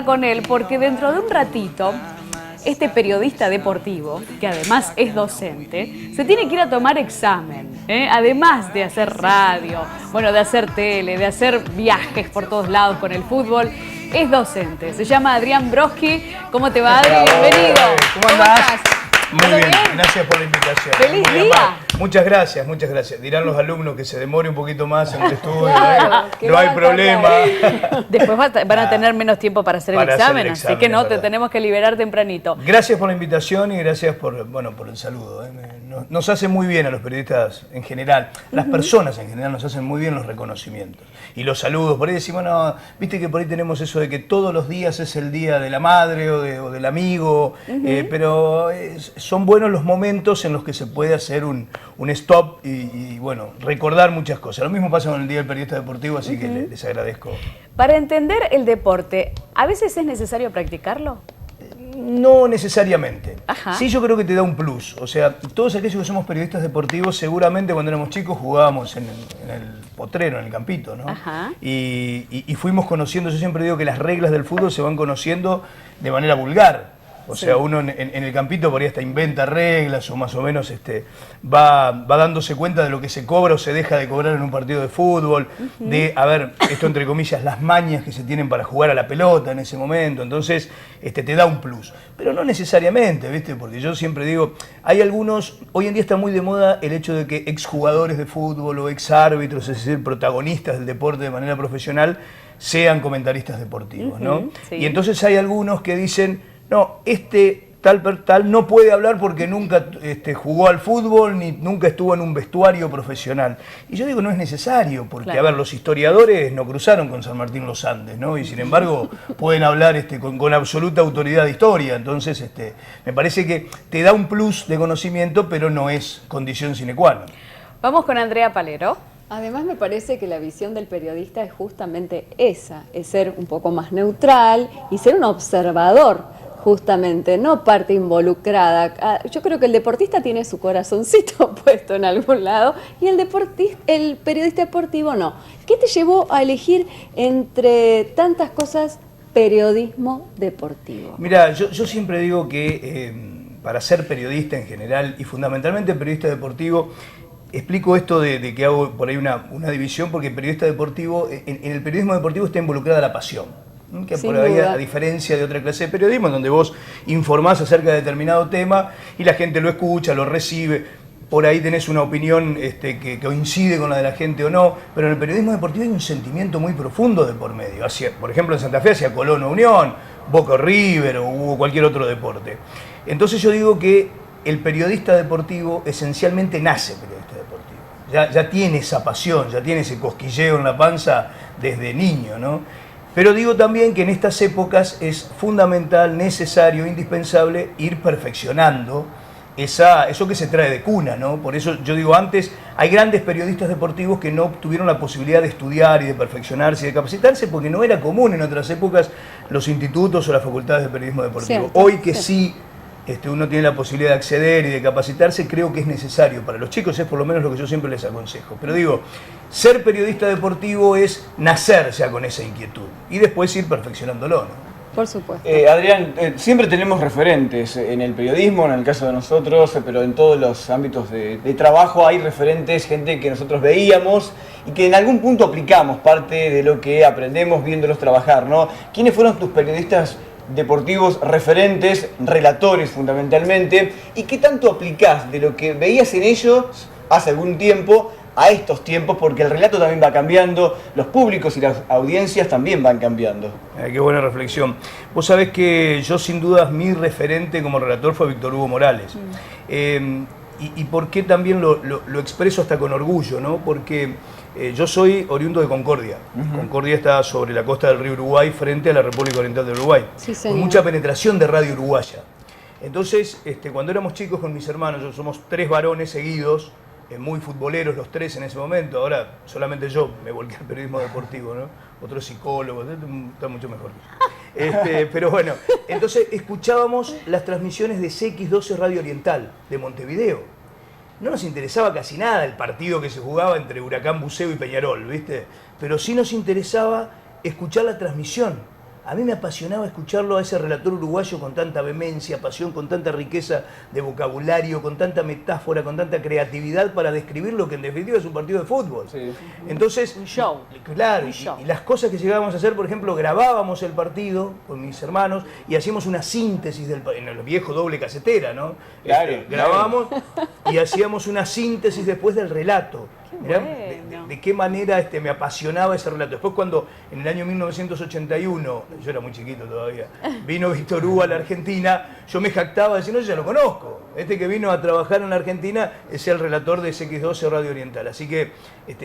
con él porque dentro de un ratito este periodista deportivo, que además es docente, se tiene que ir a tomar examen, además de hacer radio, bueno, de hacer tele, de hacer viajes por todos lados con el fútbol. Es docente, se llama Adrián Broski. ¿Cómo te va, Adri? Bienvenido. ¿Cómo andás? estás? Muy bien, gracias por la invitación. ¡Feliz día! Muchas gracias, muchas gracias. Dirán los alumnos que se demore un poquito más en el estudio, Claro, no hay problema. Después van a tener menos tiempo para hacer el examen, así que no, te tenemos que liberar tempranito. Gracias por la invitación y gracias por el saludo. Nos hace muy bien a los periodistas en general, las personas en general nos hacen muy bien los reconocimientos y los saludos. Por ahí decimos, no, viste que por ahí tenemos eso de que todos los días es el día de la madre o del amigo, pero son buenos los momentos en los que se puede hacer un stop y bueno, recordar muchas cosas. Lo mismo pasa con el Día del Periodista Deportivo, así que les agradezco. Para entender el deporte, ¿a veces es necesario practicarlo? No necesariamente. Ajá. Sí, yo creo que te da un plus. O sea, todos aquellos que somos periodistas deportivos, seguramente cuando éramos chicos jugábamos en el potrero, en el campito, ¿no? Ajá. Y fuimos conociendo, yo siempre digo que las reglas del fútbol se van conociendo de manera vulgar. O sea, uno en el campito por ahí hasta inventa reglas o más o menos va dándose cuenta de lo que se cobra o se deja de cobrar en un partido de fútbol, de, a ver, esto entre comillas, las mañas que se tienen para jugar a la pelota en ese momento. Entonces, te da un plus. Pero no necesariamente, ¿viste? Porque yo siempre digo, hay algunos, hoy en día está muy de moda el hecho de que exjugadores de fútbol o exárbitros, es decir, protagonistas del deporte de manera profesional, sean comentaristas deportivos, ¿no? Sí. Y entonces hay algunos que dicen, no, tal no puede hablar porque nunca jugó al fútbol ni nunca estuvo en un vestuario profesional. Y yo digo, no es necesario, porque claro, a ver, los historiadores no cruzaron con San Martín los Andes, ¿no? Y sin embargo pueden hablar con absoluta autoridad de historia. Entonces, me parece que te da un plus de conocimiento, pero no es condición sine qua non. Vamos con Andrea Palero. Además me parece que la visión del periodista es justamente esa, es ser un poco más neutral y ser un observador. Justamente, no parte involucrada. Yo creo que el deportista tiene su corazoncito puesto en algún lado y el periodista deportivo no. ¿Qué te llevó a elegir entre tantas cosas periodismo deportivo? Mira, yo siempre digo que para ser periodista en general y fundamentalmente periodista deportivo, explico esto de que hago por ahí una división porque periodista deportivo, en el periodismo deportivo está involucrada la pasión. Que Sin por ahí, duda. a diferencia de otra clase de periodismo, donde vos informás acerca de determinado tema y la gente lo escucha, lo recibe, por ahí tenés una opinión que coincide con la de la gente o no, pero en el periodismo deportivo hay un sentimiento muy profundo de por medio. Por ejemplo, en Santa Fe hacia Colón o Unión, Boca o River o cualquier otro deporte. Entonces yo digo que el periodista deportivo esencialmente nace periodista deportivo. Ya tiene esa pasión, ya tiene ese cosquilleo en la panza desde niño, ¿no? Pero digo también que en estas épocas es fundamental, necesario, indispensable ir perfeccionando eso que se trae de cuna, ¿no? Por eso yo digo antes, hay grandes periodistas deportivos que no tuvieron la posibilidad de estudiar y de perfeccionarse y de capacitarse porque no era común en otras épocas los institutos o las facultades de periodismo deportivo. Cierto, Hoy que sí uno tiene la posibilidad de acceder y de capacitarse, creo que es necesario. Para los chicos es por lo menos lo que yo siempre les aconsejo. Pero digo, ser periodista deportivo es nacer ya con esa inquietud y después ir perfeccionándolo, ¿no? Por supuesto. Adrián, siempre tenemos referentes en el periodismo, en el caso de nosotros, pero en todos los ámbitos de trabajo hay referentes, gente que nosotros veíamos y que en algún punto aplicamos parte de lo que aprendemos viéndolos trabajar, ¿no? ¿Quiénes fueron tus periodistas deportivos referentes, relatores fundamentalmente, y qué tanto aplicás de lo que veías en ellos hace algún tiempo a estos tiempos? Porque el relato también va cambiando, los públicos y las audiencias también van cambiando. Qué buena reflexión. Vos sabés que yo sin dudas mi referente como relator fue Víctor Hugo Morales. Y por qué también lo expreso hasta con orgullo, ¿no? Porque yo soy oriundo de Concordia. Concordia está sobre la costa del río Uruguay frente a la República Oriental del Uruguay. Sí, señor. Con mucha penetración de radio uruguaya. Entonces, cuando éramos chicos con mis hermanos, somos 3 varones seguidos, muy futboleros los 3 en ese momento. Ahora solamente yo me volqué al periodismo deportivo, ¿no? Otros psicólogos, está mucho mejor. Pero bueno, entonces escuchábamos las transmisiones de CX12 Radio Oriental de Montevideo. No nos interesaba casi nada el partido que se jugaba entre Huracán Buceo y Peñarol, ¿viste? Pero sí nos interesaba escuchar la transmisión. A mí me apasionaba escucharlo a ese relator uruguayo con tanta vehemencia, pasión, con tanta riqueza de vocabulario, con tanta metáfora, con tanta creatividad para describir lo que en definitiva es un partido de fútbol. Sí. Entonces, Un show. Claro, Un show. y las cosas que llegábamos a hacer, por ejemplo, grabábamos el partido con mis hermanos y hacíamos una síntesis en el viejo doble casetera, ¿no? Claro, Grabábamos y hacíamos una síntesis después del relato. Qué Mirá, bueno. de qué manera me apasionaba ese relato. Después cuando en el año 1981, yo era muy chiquito todavía, vino Víctor Hugo a la Argentina, yo me jactaba de decir, no, yo ya lo conozco. Este que vino a trabajar en la Argentina es el relator de CX12 Radio Oriental. Así que,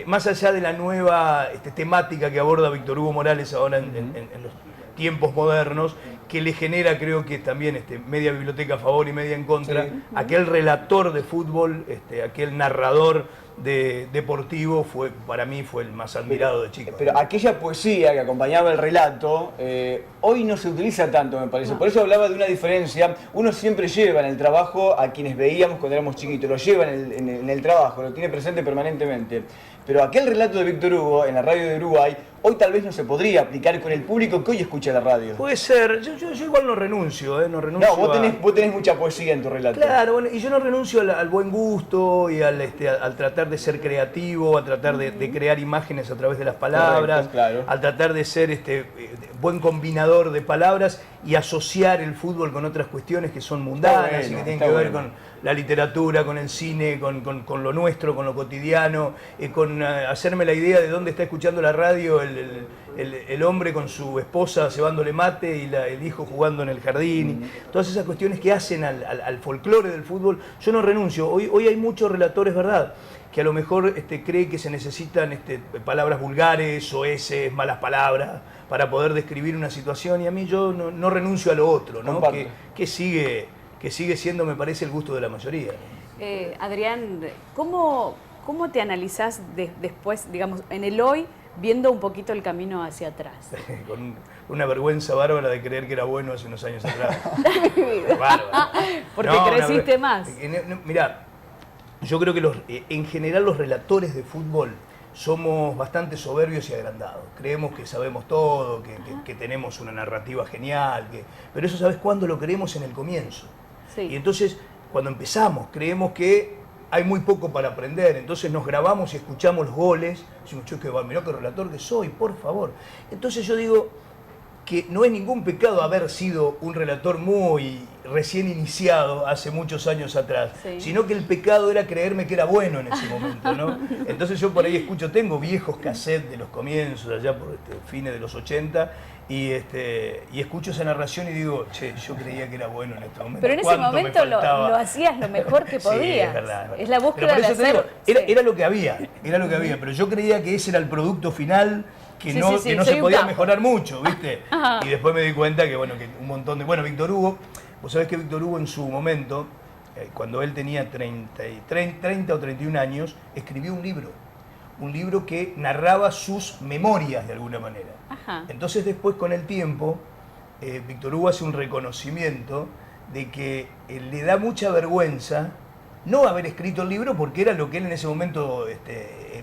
más allá de la nueva temática que aborda Víctor Hugo Morales ahora en los tiempos modernos, que le genera, creo que también media biblioteca a favor y media en contra, Sí. aquel relator de fútbol, aquel narrador deportivo, para mí fue el más admirado de chico. Pero aquella poesía que acompañaba el relato, hoy no se utiliza tanto, me parece. Por eso hablaba de una diferencia. Uno siempre lleva en el trabajo a quienes veíamos cuando éramos chiquitos, lo lleva en el trabajo, lo tiene presente permanentemente. Pero aquel relato de Víctor Hugo en la radio de Uruguay, hoy tal vez no se podría aplicar con el público que hoy escucha la radio. Puede ser, yo igual no renuncio, no renuncio. No, vos tenés mucha poesía en tu relato. Claro, bueno, y yo no renuncio al buen gusto y al tratar de ser creativo, a tratar de crear imágenes a través de las palabras, Correcto, claro. al tratar de ser buen combinador de palabras y asociar el fútbol con otras cuestiones que son mundanas Está y que bueno, tienen está que ver bueno. con la literatura, con el cine, con lo nuestro, con lo cotidiano, con hacerme la idea de dónde está escuchando la radio el hombre con su esposa cebándole mate y el hijo jugando en el jardín. Todas esas cuestiones que hacen al folclore del fútbol, yo no renuncio. Hoy hay muchos relatores, ¿verdad?, que a lo mejor cree que se necesitan palabras vulgares, soeces, malas palabras, para poder describir una situación, y a mí yo no renuncio a lo otro, ¿no? Comparto. Que sigue siendo, me parece, el gusto de la mayoría. Adrián, ¿cómo te analizás después, digamos, en el hoy, viendo un poquito el camino hacia atrás? Con una vergüenza bárbara de creer que era bueno hace unos años atrás. Bárbaro. Porque No, creciste más. Mirá, yo creo que en general los relatores de fútbol somos bastante soberbios y agrandados. Creemos que sabemos todo, que tenemos una narrativa genial, pero eso, ¿sabes cuándo lo creemos? En el comienzo. Sí. Y entonces, cuando empezamos, creemos que hay muy poco para aprender, entonces nos grabamos y escuchamos los goles, decimos, che, mirá qué relator que soy, por favor. Entonces yo digo que no es ningún pecado haber sido un relator muy recién iniciado hace muchos años atrás, Sí. sino que el pecado era creerme que era bueno en ese momento, ¿no? Entonces yo por ahí tengo viejos cassettes de los comienzos, allá por fines de los 80, y escucho esa narración y digo, che, yo creía que era bueno en este momento. Pero en ese ¿Cuánto me momento lo faltaba? hacías lo mejor que Sí, podías. es verdad. Es la Pero búsqueda por de eso te hacer... digo, sí. era lo que había, pero yo creía que ese era el producto final, que Sí, no, sí, sí, que no soy se un podía capo. mejorar mucho, ¿viste? Ajá. Y después me di cuenta que, bueno, que un montón de... Bueno, Víctor Hugo, vos sabés que Víctor Hugo en su momento, cuando él tenía 30 o 31 años, escribió un libro que narraba sus memorias de alguna manera. Ajá. Entonces después, con el tiempo, Víctor Hugo hace un reconocimiento de que le da mucha vergüenza no haber escrito el libro porque era lo que él en ese momento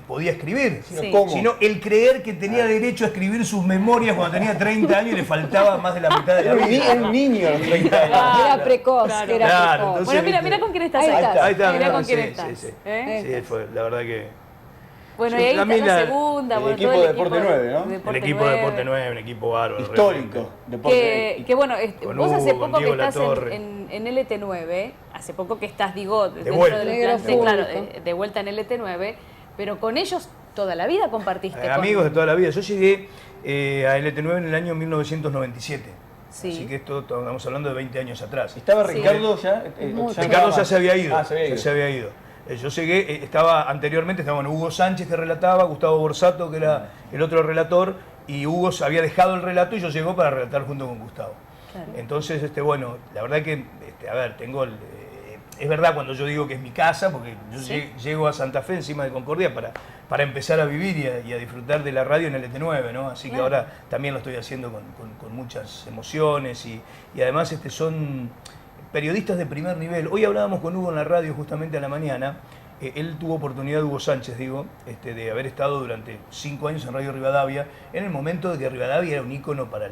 podía escribir, Sí. ¿Cómo? sino el creer que tenía derecho a escribir sus memorias cuando tenía 30 años y le faltaba más de la mitad de la vida. Era un niño a los 30 años. Era precoz, Claro. era Claro, precoz. entonces- Bueno, mira con quién estás Ahí ahí. está. Ahí está, Mirá mirá, con quién sí, estás. sí, sí. ¿Eh? Sí, fue, la verdad que... Bueno, Yo y ahí está también la la- segunda. el bueno, equipo todo de Deporte 9, ¿no? El equipo de Deporte 9, un equipo bárbaro. Histórico. realmente. Deporte. Que bueno, Con vos hace Hugo, con poco que Diego estás Latorre. en LT9, hace poco que estás, digo, dentro vuelta. del Negro plantel, claro, público. de vuelta en LT9, pero con ellos toda la vida compartiste. con- Amigos de toda la vida. Yo llegué a LT9 en el año 1997. Sí. Así que esto estamos hablando de 20 años atrás. ¿Estaba Sí. Ricardo ya? Mucho. Ricardo ya se había ido. Ah, se había ido. Ya se había ido. Yo llegué, anteriormente estaban Hugo Sánchez que relataba, Gustavo Borsato que era el otro relator, y Hugo había dejado el relato y yo llegó para relatar junto con Gustavo. Claro. Entonces, bueno, la verdad que, a ver, es verdad cuando yo digo que es mi casa, porque yo Sí. llego a Santa Fe, encima de Concordia, para empezar a vivir y a disfrutar de la radio en el LT9, ¿no? Así que Claro. ahora también lo estoy haciendo con muchas emociones y además son periodistas de primer nivel. Hoy hablábamos con Hugo en la radio justamente a la mañana. Él tuvo oportunidad, Hugo Sánchez, de haber estado durante 5 años en Radio Rivadavia, en el momento de que Rivadavia era un ícono para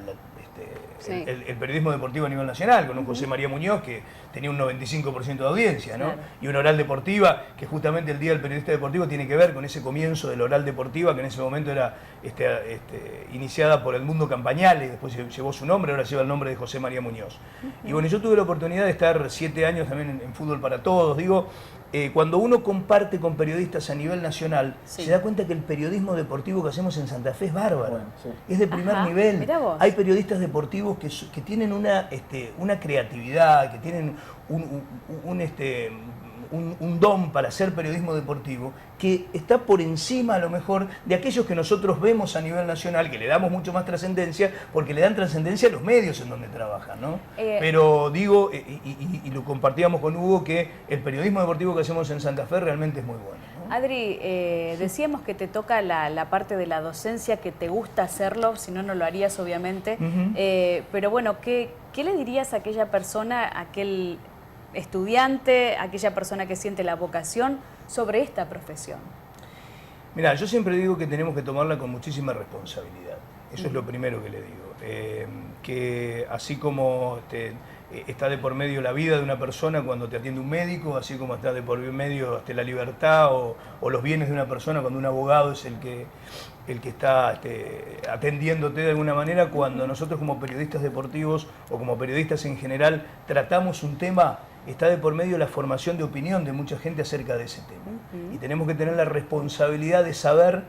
Sí. el periodismo deportivo a nivel nacional, con un José María Muñoz que tenía un 95% de audiencia, ¿no? Claro. Y una oral deportiva, que justamente el Día del Periodista Deportivo tiene que ver con ese comienzo de la oral deportiva, que en ese momento era iniciada por el Mundo Campañales, después llevó su nombre, ahora lleva el nombre de José María Muñoz. Y bueno, yo tuve la oportunidad de estar 7 años también en Fútbol para Todos, digo, cuando uno comparte con periodistas a nivel nacional, Sí. se da cuenta que el periodismo deportivo que hacemos en Santa Fe es bárbaro, Bueno, sí. es de primer Ajá, nivel. mirá vos. Hay periodistas deportivos que tienen una creatividad, que tienen un don para hacer periodismo deportivo que está por encima a lo mejor de aquellos que nosotros vemos a nivel nacional, que le damos mucho más trascendencia, porque le dan trascendencia a los medios en donde trabajan, ¿no? Pero digo, y lo compartíamos con Hugo, que el periodismo deportivo que hacemos en Santa Fe realmente es muy bueno, ¿no? Adri, decíamos que te toca la parte de la docencia, que te gusta hacerlo, si no, no lo harías obviamente. Pero bueno, ¿qué le dirías a aquella persona, a aquel estudiante, a aquella persona que siente la vocación sobre esta profesión? Mirá, yo siempre digo que tenemos que tomarla con muchísima responsabilidad. Eso es lo primero que le digo. Que así como está de por medio la vida de una persona cuando te atiende un médico, así como está de por medio la libertad o los bienes de una persona cuando un abogado es el que está atendiéndote de alguna manera, cuando nosotros como periodistas deportivos o como periodistas en general tratamos un tema, está de por medio la formación de opinión de mucha gente acerca de ese tema. Y tenemos que tener la responsabilidad de saber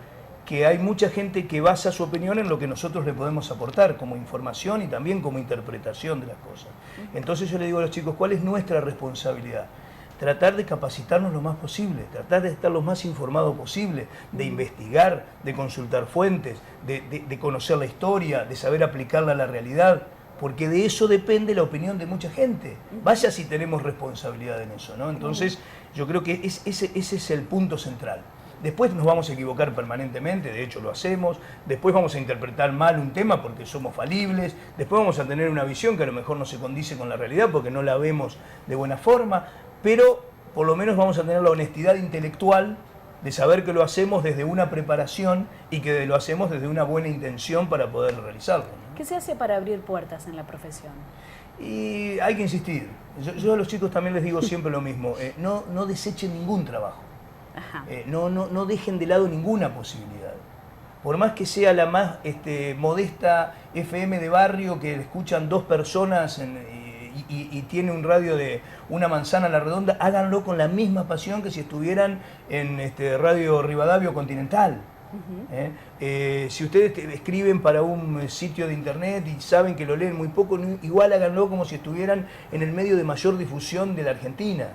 que hay mucha gente que basa su opinión en lo que nosotros le podemos aportar como información y también como interpretación de las cosas. Entonces yo le digo a los chicos, ¿cuál es nuestra responsabilidad? Tratar de capacitarnos lo más posible, tratar de estar lo más informado posible, de investigar, de consultar fuentes, de conocer la historia, de saber aplicarla a la realidad, porque de eso depende la opinión de mucha gente. Vaya si tenemos responsabilidad en eso, ¿no? Entonces yo creo que ese es el punto central. Después nos vamos a equivocar permanentemente, de hecho lo hacemos, después vamos a interpretar mal un tema porque somos falibles, después vamos a tener una visión que a lo mejor no se condice con la realidad porque no la vemos de buena forma, pero por lo menos vamos a tener la honestidad intelectual de saber que lo hacemos desde una preparación y que lo hacemos desde una buena intención para poder realizarlo, ¿no? ¿Qué se hace para abrir puertas en la profesión? Y hay que insistir. Yo a los chicos también les digo siempre lo mismo, no desechen ningún trabajo. Ajá. No dejen de lado ninguna posibilidad. Por más que sea la más modesta FM de barrio que escuchan 2 personas y tiene un radio de una manzana a la redonda, háganlo con la misma pasión que si estuvieran en Radio Rivadavia o Continental. Si ustedes escriben para un sitio de internet y saben que lo leen muy poco, igual háganlo como si estuvieran en el medio de mayor difusión de la Argentina.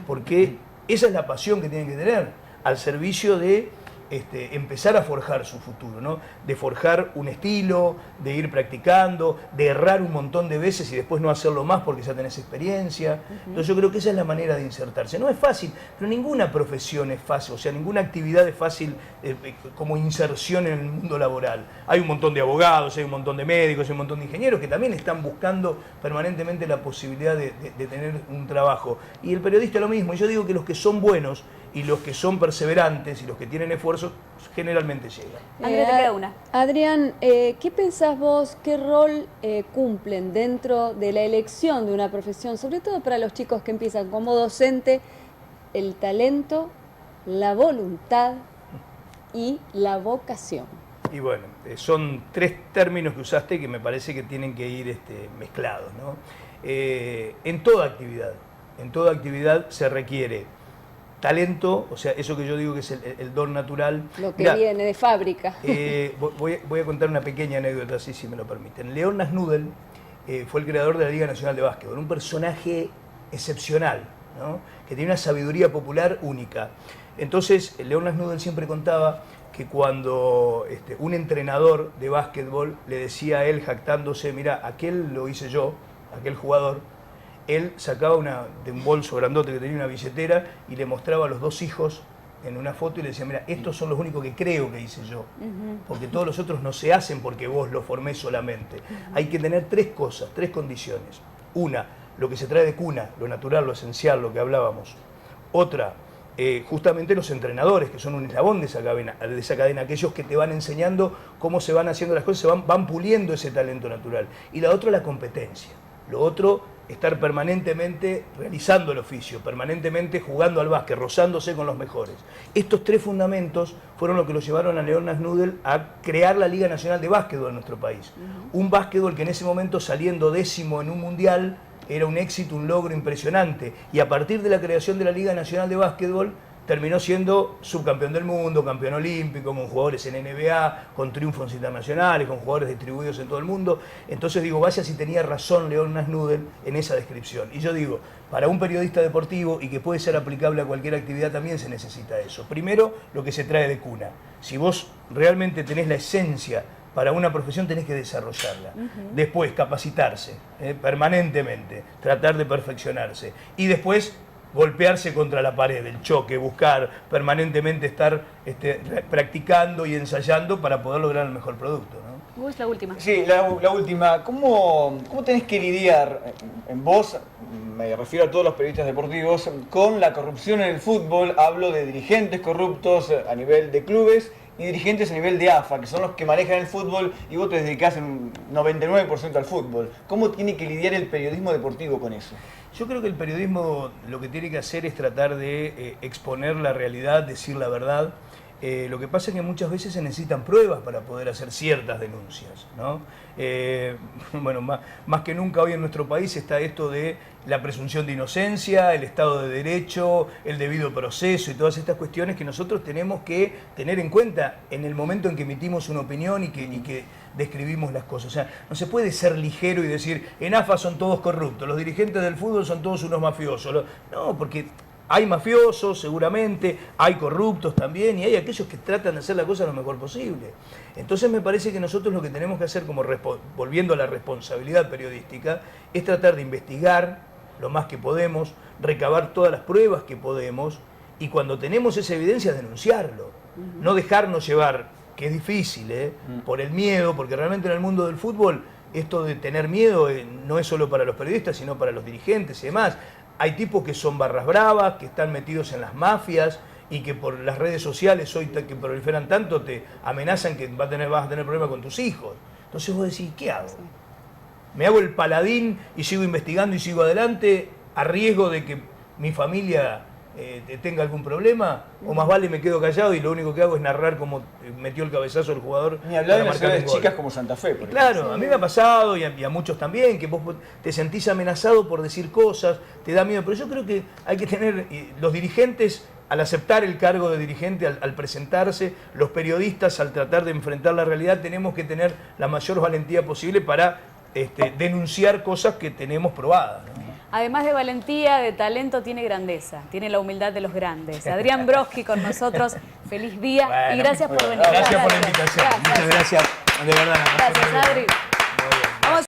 Porque esa es la pasión que tienen que tener, al servicio de empezar a forjar su futuro, ¿no? De forjar un estilo, de ir practicando, de errar un montón de veces y después no hacerlo más porque ya tenés experiencia. Entonces yo creo que esa es la manera de insertarse. No es fácil, pero ninguna profesión es fácil, o sea, ninguna actividad es fácil como inserción en el mundo laboral. Hay un montón de abogados, hay un montón de médicos, hay un montón de ingenieros que también están buscando permanentemente la posibilidad de tener un trabajo. Y el periodista lo mismo. Y yo digo que los que son buenos y los que son perseverantes y los que tienen esfuerzo generalmente llegan. Andrea, te queda una. Adrián, ¿qué pensás vos, qué rol cumplen dentro de la elección de una profesión, sobre todo para los chicos que empiezan como docente, el talento, la voluntad y la vocación? Y bueno, son 3 términos que usaste que me parece que tienen que ir mezclados, ¿no? En toda actividad se requiere talento, o sea, eso que yo digo que es el don natural. Lo que Mirá, viene de fábrica. voy a contar una pequeña anécdota, así si me lo permiten. León Nasnudel fue el creador de la Liga Nacional de Básquetbol, un personaje excepcional, ¿no? Que tiene una sabiduría popular única. Entonces, León Nasnudel siempre contaba que cuando un entrenador de básquetbol le decía a él, jactándose, mira, aquel lo hice yo, aquel jugador, él sacaba de un bolso grandote que tenía una billetera y le mostraba a los 2 hijos en una foto y le decía, mira, estos son los únicos que creo que hice yo, porque todos los otros no se hacen porque vos los formé solamente. Hay que tener 3 cosas, 3 condiciones. Una, lo que se trae de cuna, lo natural, lo esencial, lo que hablábamos. Otra, justamente los entrenadores, que son un eslabón de esa cadena, aquellos que te van enseñando cómo se van haciendo las cosas, van puliendo ese talento natural. Y la otra, la competencia. Lo otro, estar permanentemente realizando el oficio, permanentemente jugando al básquet, rozándose con los mejores. Estos 3 fundamentos fueron lo que lo llevaron a León Nasnudel a crear la Liga Nacional de Básquetbol en nuestro país. Un básquetbol que en ese momento, saliendo 10º en un mundial, era un éxito, un logro impresionante. Y a partir de la creación de la Liga Nacional de Básquetbol, terminó siendo subcampeón del mundo, campeón olímpico, con jugadores en NBA, con triunfos internacionales, con jugadores distribuidos en todo el mundo. Entonces digo, vaya si tenía razón León Nasnudel en esa descripción. Y yo digo, para un periodista deportivo, y que puede ser aplicable a cualquier actividad, también se necesita eso. Primero, lo que se trae de cuna. Si vos realmente tenés la esencia para una profesión, tenés que desarrollarla. Después, capacitarse permanentemente, tratar de perfeccionarse. Y después, golpearse contra la pared, el choque, buscar permanentemente estar practicando y ensayando para poder lograr el mejor producto, ¿no? Gus, la última. Sí, la última. ¿Cómo tenés que lidiar, en vos, me refiero a todos los periodistas deportivos, con la corrupción en el fútbol? Hablo de dirigentes corruptos a nivel de clubes y dirigentes a nivel de AFA, que son los que manejan el fútbol, y vos te dedicás un 99% al fútbol. ¿Cómo tiene que lidiar el periodismo deportivo con eso? Yo creo que el periodismo lo que tiene que hacer es tratar de exponer la realidad, decir la verdad. Lo que pasa es que muchas veces se necesitan pruebas para poder hacer ciertas denuncias, ¿no? Bueno, más que nunca hoy en nuestro país está esto de la presunción de inocencia, el Estado de Derecho, el debido proceso y todas estas cuestiones que nosotros tenemos que tener en cuenta en el momento en que emitimos una opinión y que describimos las cosas. O sea, no se puede ser ligero y decir, en AFA son todos corruptos, los dirigentes del fútbol son todos unos mafiosos. No, porque hay mafiosos seguramente, hay corruptos también, y hay aquellos que tratan de hacer la cosa lo mejor posible. Entonces me parece que nosotros lo que tenemos que hacer, como volviendo a la responsabilidad periodística, es tratar de investigar lo más que podemos, recabar todas las pruebas que podemos, y cuando tenemos esa evidencia, denunciarlo. No dejarnos llevar, que es difícil, por el miedo, porque realmente en el mundo del fútbol esto de tener miedo no es solo para los periodistas, sino para los dirigentes y demás. Hay tipos que son barras bravas, que están metidos en las mafias y que por las redes sociales hoy que proliferan tanto te amenazan que vas a tener problemas con tus hijos. Entonces vos decís, ¿qué hago? ¿Me hago el paladín y sigo investigando y sigo adelante a riesgo de que mi familia tenga algún problema? ¿O más vale me quedo callado y lo único que hago es narrar cómo metió el cabezazo el jugador? Ni hablar de las ciudades chicas como Santa Fe, por ejemplo. Claro, a mí me ha pasado y a muchos también, que vos te sentís amenazado por decir cosas, te da miedo, pero yo creo que hay que tener, los dirigentes al aceptar el cargo de dirigente, al presentarse, los periodistas al tratar de enfrentar la realidad, tenemos que tener la mayor valentía posible para denunciar cosas que tenemos probadas, ¿no? Además de valentía, de talento, tiene grandeza, tiene la humildad de los grandes. Adrián Broski con nosotros, feliz día, Bueno, y gracias por venir. Gracias por la invitación. Muchas gracias, de verdad. Gracias, Adri.